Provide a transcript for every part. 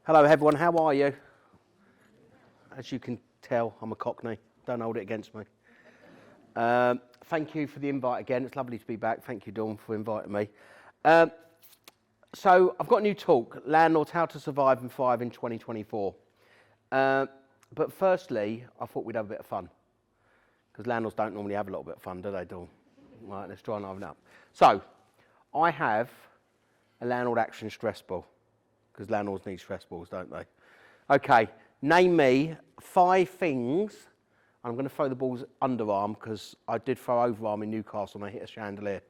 Hello everyone, how are you? As you can tell, I'm a Cockney. Don't hold it against me. Thank you for the invite again. It's lovely to be back. Thank you, Dawn, for inviting me. So I've got a new talk, Landlords, How to Survive and Thrive in 2024. But firstly, I thought we'd have a bit of fun. Because landlords don't normally have a little bit of fun, do they, Dawn? Right, let's try and have it up. So, I have a landlord action stress ball. Because landlords need stress balls, don't they? Okay, name me 5 things. I'm going to throw the balls underarm because I did throw overarm in Newcastle and I hit a chandelier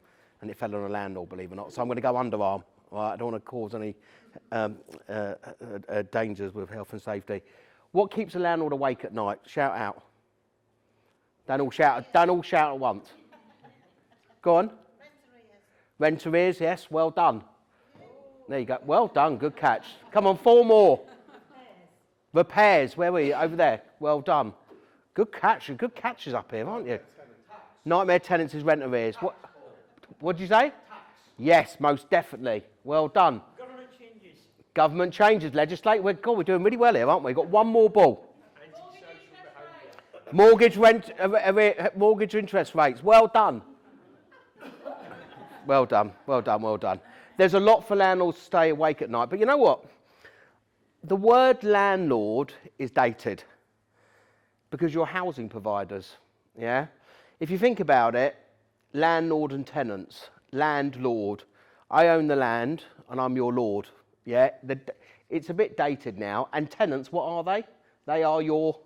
and it fell on a landlord, believe it or not. So I'm going to go underarm. Right? I don't want to cause any dangers with health and safety. What keeps a landlord awake at night? Shout out. Don't all shout at once. Go on. Rent arrears, yes, well done. There you go. Well done, good catch. Come on, 4 more. Repairs, where were you? Over there. Well done. Good catch. Good catches up here, aren't you? Nightmare tenants is rent arrears. What did you say? Tax. Yes, most definitely. Well done. Government changes. Government changes. Legislate. We're doing really well here, aren't we? We've got 1 more ball. Mortgage interest rates. Well done. Well done. Well done. Well done. There's a lot for landlords to stay awake at night. But you know what? The word landlord is dated because you're housing providers, yeah? If you think about it, landlord and tenants, landlord. I own the land and I'm your lord, yeah? It's a bit dated now. And tenants, what are they? They are your...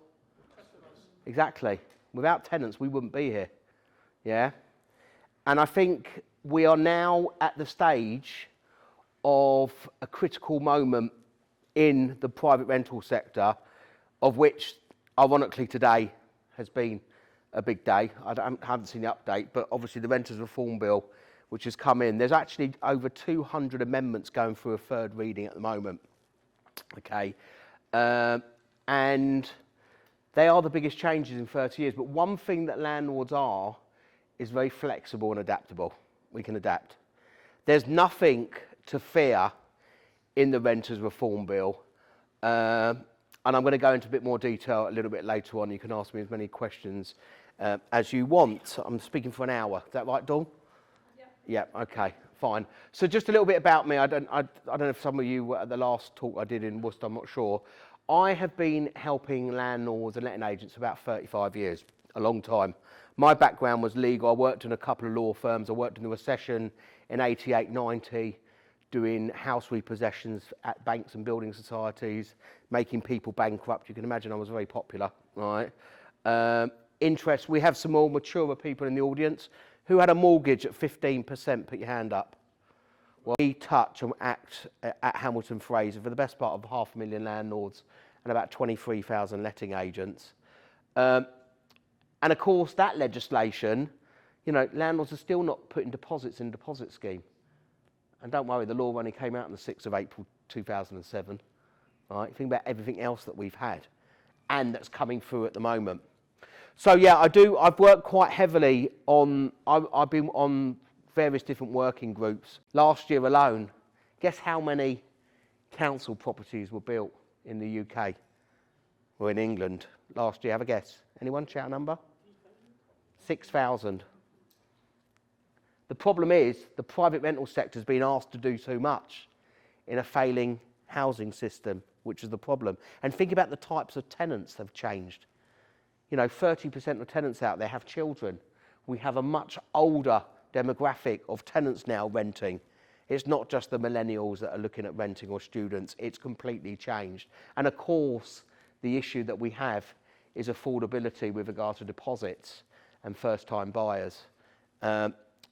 customers. Exactly. Without tenants, we wouldn't be here, yeah? And I think we are now at the stage of a critical moment in the private rental sector, of which, ironically, today has been a big day. I haven't seen the update, but obviously the Renters Reform Bill, which has come in, there's actually over 200 amendments going through a 3rd reading at the moment. Okay, and they are the biggest changes in 30 years. But one thing that landlords are is very flexible and adaptable. We can adapt. There's nothing to fear in the Renters Reform Bill. And I'm going to go into a bit more detail a little bit later on. You can ask me as many questions as you want. I'm speaking for an hour. Is that right, Dawn? Yeah. Yeah, okay, fine. So just a little bit about me. I don't know if some of you were at the last talk I did in Worcester, I'm not sure. I have been helping landlords and letting agents for about 35 years, a long time. My background was legal. I worked in a couple of law firms. I worked in the recession in 88, 90, doing house repossessions at banks and building societies, making people bankrupt. You can imagine I was very popular, right? Interest, we have some more mature people in the audience. Who had a mortgage at 15%? Put your hand up. Well, we touch and act at Hamilton Fraser for the best part of 500,000 landlords and about 23,000 letting agents. And of course, that legislation, you know, landlords are still not putting deposits in the deposit scheme. And don't worry, the law only came out on the 6th of April 2007. Right? Think about everything else that we've had and that's coming through at the moment. So yeah, I've worked quite heavily on, I've been on various different working groups. Last year alone, guess how many council properties were built in the UK or in England last year? Have a guess. Anyone? Shout a number? 6,000. The problem is the private rental sector has been asked to do too much in a failing housing system, which is the problem. And think about the types of tenants that have changed. You know, 30% of tenants out there have children. We have a much older demographic of tenants now renting. It's not just the millennials that are looking at renting or students. It's completely changed. And of course, the issue that we have is affordability with regard to deposits and first-time buyers.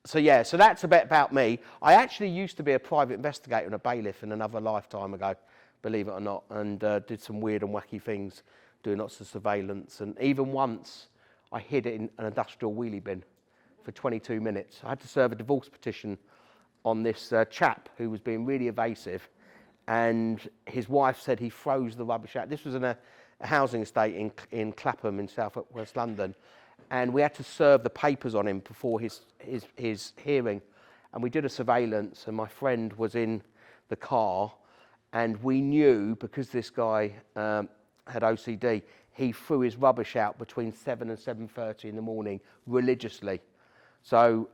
So that's a bit about me. I actually used to be a private investigator and a bailiff in another lifetime ago, believe it or not, and did some weird and wacky things, doing lots of surveillance. And even once, I hid it in an industrial wheelie bin for 22 minutes. I had to serve a divorce petition on this chap who was being really evasive, and his wife said he froze the rubbish out. This was in a housing estate in Clapham in South West London. And we had to serve the papers on him before his hearing. And we did a surveillance, and my friend was in the car, And we knew, because this guy had OCD, he threw his rubbish out between 7 and 7:30 in the morning religiously. So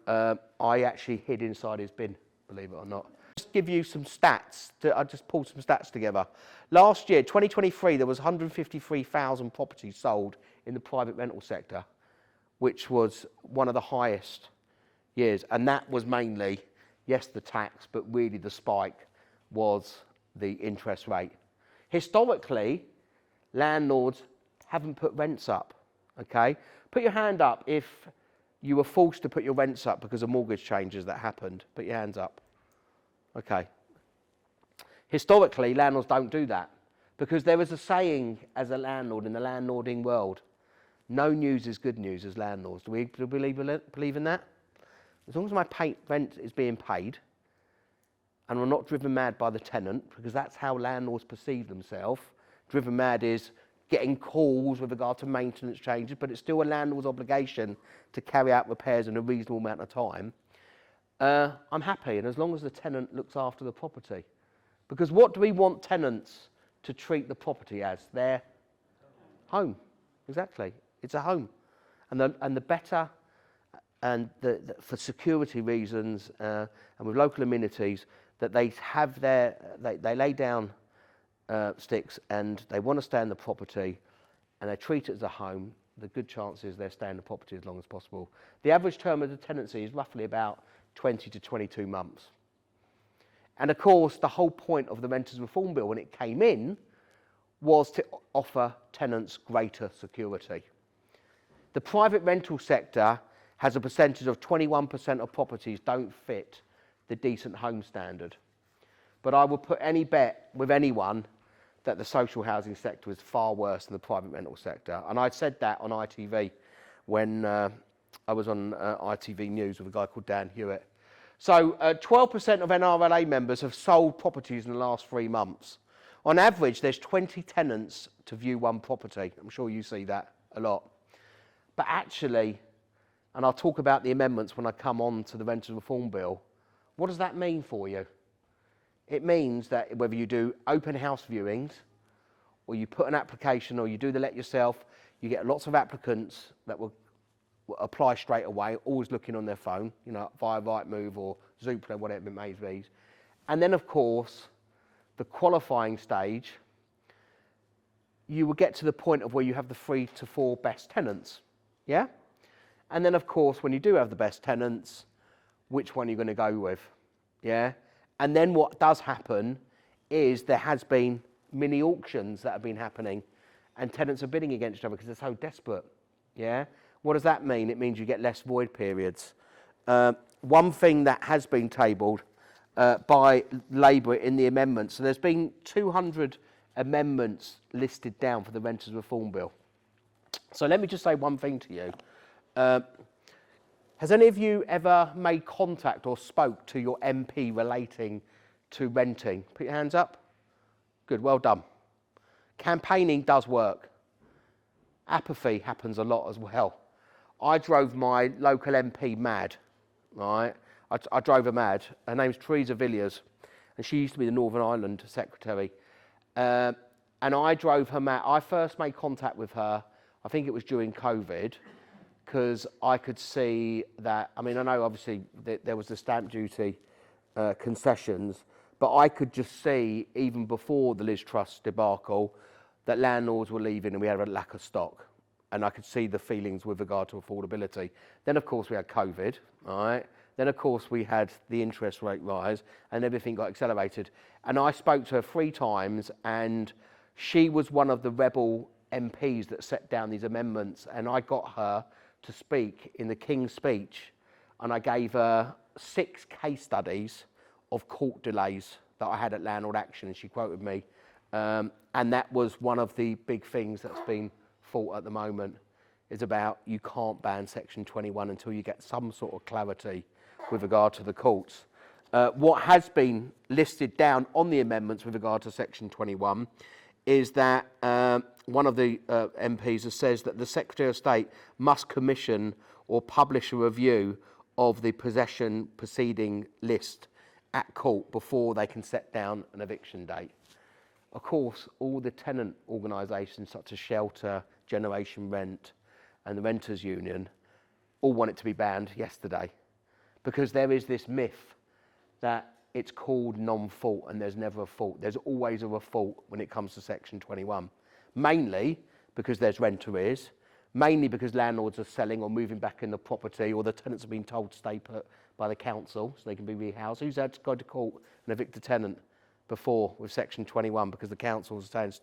I actually hid inside his bin, believe it or not. Just give you some stats. I just pulled some stats together. Last year, 2023, there was 153,000 properties sold in the private rental sector, which was one of the highest years. And that was mainly, yes, the tax, but really the spike was the interest rate. Historically, landlords haven't put rents up, okay? Put your hand up if you were forced to put your rents up because of mortgage changes that happened. Put your hands up. Okay. Historically, landlords don't do that because there is a saying as a landlord in the landlording world, no news is good news as landlords. Do we believe in that? As long as my rent is being paid and I'm not driven mad by the tenant, because that's how landlords perceive themselves. Driven mad is getting calls with regard to maintenance changes, but it's still a landlord's obligation to carry out repairs in a reasonable amount of time. I'm happy, and as long as the tenant looks after the property. Because what do we want tenants to treat the property as? Their home. Exactly. It's a home. And the better, and for security reasons and with local amenities, that they have they lay down sticks and they want to stay in the property and they treat it as a home, the good chance is they'll stay in the property as long as possible. The average term of the tenancy is roughly about 20 to 22 months. And of course, the whole point of the Renters Reform Bill when it came in was to offer tenants greater security. The private rental sector has a percentage of 21% of properties don't fit the decent home standard. But I would put any bet with anyone that the social housing sector is far worse than the private rental sector. And I said that on ITV when I was on ITV News with a guy called Dan Hewitt. So 12% of NRLA members have sold properties in the last 3 months. On average, there's 20 tenants to view one property. I'm sure you see that a lot. But actually, and I'll talk about the amendments when I come on to the Renters Reform Bill, what does that mean for you? It means that whether you do open house viewings or you put an application or you do the let yourself, you get lots of applicants that will apply straight away, always looking on their phone, you know, via Rightmove or Zoopla, whatever it may be. And then, of course, the qualifying stage, you will get to the point of where you have the 3 to 4 best tenants, yeah? And then, of course, when you do have the best tenants, which one are you going to go with, yeah? And then what does happen is there has been mini auctions that have been happening and tenants are bidding against each other because they're so desperate, yeah? What does that mean? It means you get less void periods. One thing that has been tabled by Labour in the amendments, so there's been 200 amendments listed down for the Renters Reform Bill. So let me just say one thing to you. Has any of you ever made contact or spoke to your MP relating to renting? Put your hands up. Good, well done. Campaigning does work. Apathy happens a lot as well. I drove my local MP mad, right? I drove her mad. Her name's Teresa Villiers, and she used to be the Northern Ireland Secretary. And I drove her mad. I first made contact with her, I think it was during COVID, because I could see that, I mean, I know obviously there was the stamp duty concessions, but I could just see, even before the Liz Truss debacle, that landlords were leaving and we had a lack of stock. And I could see the feelings with regard to affordability. Then, of course, we had COVID, all right? Then, of course, we had the interest rate rise and everything got accelerated. And I spoke to her 3 times and she was one of the rebel MPs that set down these amendments. And I got her to speak in the King's Speech and I gave her 6 case studies of court delays that I had at Landlord Action, and she quoted me. And that was one of the big things that's been fought at the moment, is about you can't ban Section 21 until you get some sort of clarity with regard to the courts. What has been listed down on the amendments with regard to Section 21 is that one of the MPs says that the Secretary of State must commission or publish a review of the possession proceeding list at court before they can set down an eviction date. Of course, all the tenant organisations such as Shelter, Generation Rent and the Renters Union all want it to be banned yesterday, because there is this myth that it's called non-fault and there's never a fault. There's always a fault when it comes to Section 21, mainly because there's rent arrears, mainly because landlords are selling or moving back in the property, or the tenants have been told to stay put by the council so they can be rehoused. Who's had to go to court and evict a tenant before with Section 21 because the council is saying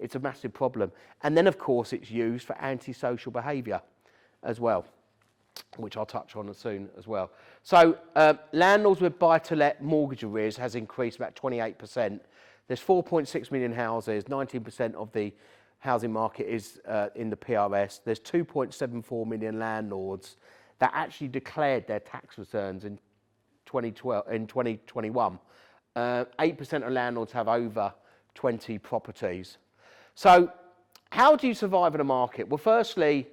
it's a massive problem? And then, of course, it's used for antisocial behaviour as well, which I'll touch on soon as well. So landlords with buy-to-let mortgage arrears has increased about 28%. There's 4.6 million houses, 19% of the housing market is in the PRS. There's 2.74 million landlords that actually declared their tax returns in 2021. 8% of landlords have over 20 properties. So how do you survive in a market? Well, firstly,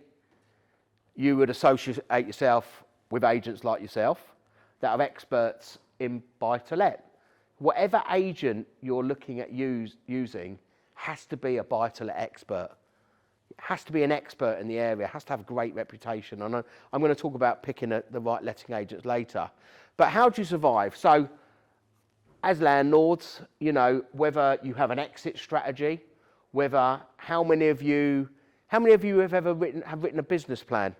you would associate yourself with agents like yourself that are experts in buy-to-let. Whatever agent you're looking at using has to be a buy-to-let expert. It has to be an expert in the area, has to have a great reputation. I know I'm going to talk about picking the right letting agents later. But how do you survive? So as landlords, you know, whether you have an exit strategy, whether how many of you have ever written a business plan?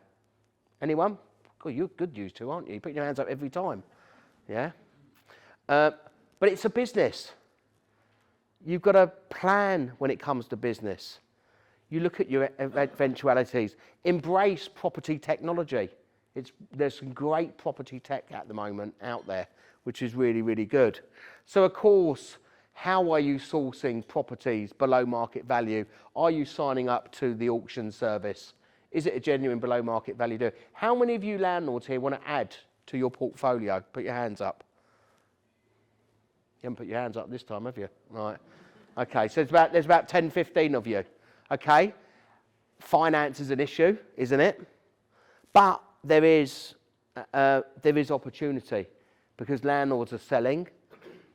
Anyone? God, you're good used to, aren't you? You put your hands up every time. Yeah? But it's a business. You've got a plan when it comes to business. You look at your eventualities. Embrace property technology. There's some great property tech at the moment out there, which is really, really good. So, of course, how are you sourcing properties below market value? Are you signing up to the auction service? Is it a genuine below market value deal? How many of you landlords here want to add to your portfolio? Put your hands up. You haven't put your hands up this time, have you? Right. Okay, so there's about 10, 15 of you. Okay. Finance is an issue, isn't it? But there is opportunity because landlords are selling.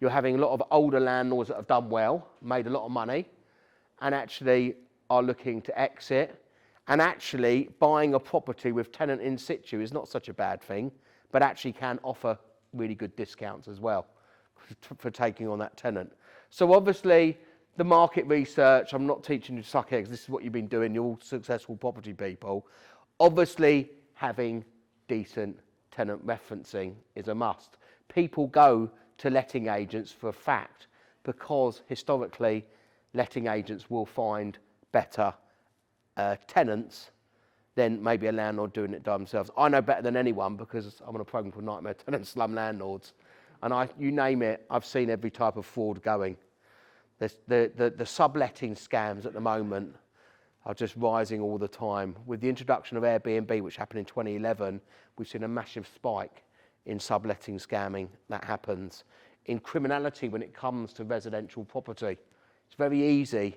You're having a lot of older landlords that have done well, made a lot of money, and actually are looking to exit. And actually, buying a property with tenant in situ is not such a bad thing, but actually can offer really good discounts as well for taking on that tenant. So obviously, the market research, I'm not teaching you to suck eggs, this is what you've been doing, you're all successful property people. Obviously, having decent tenant referencing is a must. People go to letting agents for a fact because historically, letting agents will find better tenants than maybe a landlord doing it by themselves. I know better than anyone because I'm on a program called Nightmare Tenant Slum Landlords, and you name it, I've seen every type of fraud going. The subletting scams at the moment are just rising all the time. With the introduction of Airbnb, which happened in 2011, we've seen a massive spike in subletting scamming that happens. In criminality when it comes to residential property, it's very easy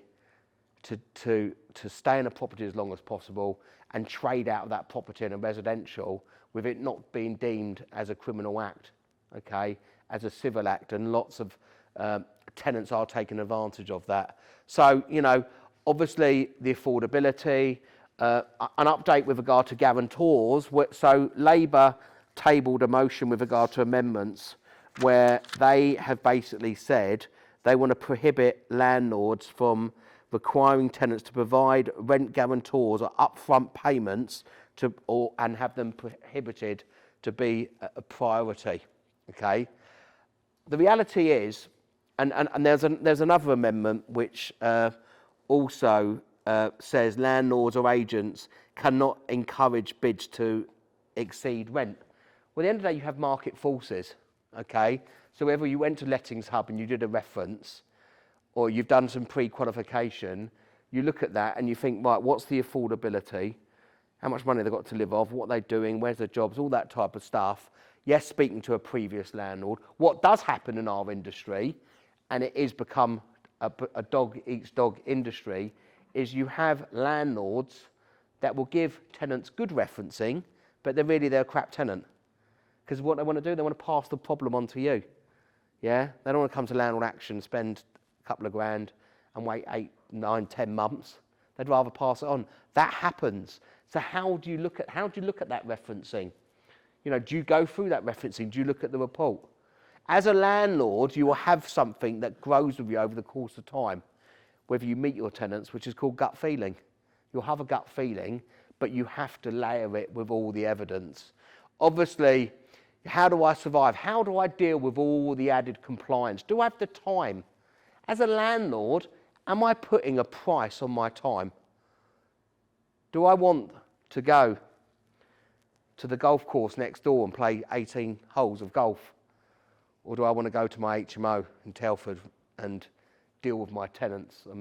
to stay in a property as long as possible and trade out of that property in a residential with it not being deemed as a criminal act, okay, as a civil act, and lots of tenants are taking advantage of that. So, you know, obviously the affordability, an update with regard to guarantors. So Labour tabled a motion with regard to amendments where they have basically said they want to prohibit landlords from requiring tenants to provide rent guarantors or upfront payments and have them prohibited to be a priority. Okay. The reality is, and there's another amendment which also says landlords or agents cannot encourage bids to exceed rent. Well, at the end of the day, you have market forces. Okay. So whether you went to Lettings Hub and you did a reference, or you've done some pre-qualification, you look at that and you think, right, what's the affordability? How much money they've got to live off? What are they doing? Where's their jobs? All that type of stuff. Yes, speaking to a previous landlord. What does happen in our industry, and it is become a dog-eats-dog industry, is you have landlords that will give tenants good referencing, but they're a crap tenant. Because what they want to do, they want to pass the problem on to you. Yeah? They don't want to come to landlord action, spend couple of grand and wait 8, 9, 10 months. They'd rather pass it on. That happens. So how do you look at that referencing? You know, do you go through that referencing? Do you look at the report? As a landlord, you will have something that grows with you over the course of time, whether you meet your tenants, which is called gut feeling. You'll have a gut feeling, but you have to layer it with all the evidence. Obviously, how do I survive? How do I deal with all the added compliance? Do I have the time? As a landlord, am I putting a price on my time? Do I want to go to the golf course next door and play 18 holes of golf? Or do I want to go to my HMO in Telford and deal with my tenants and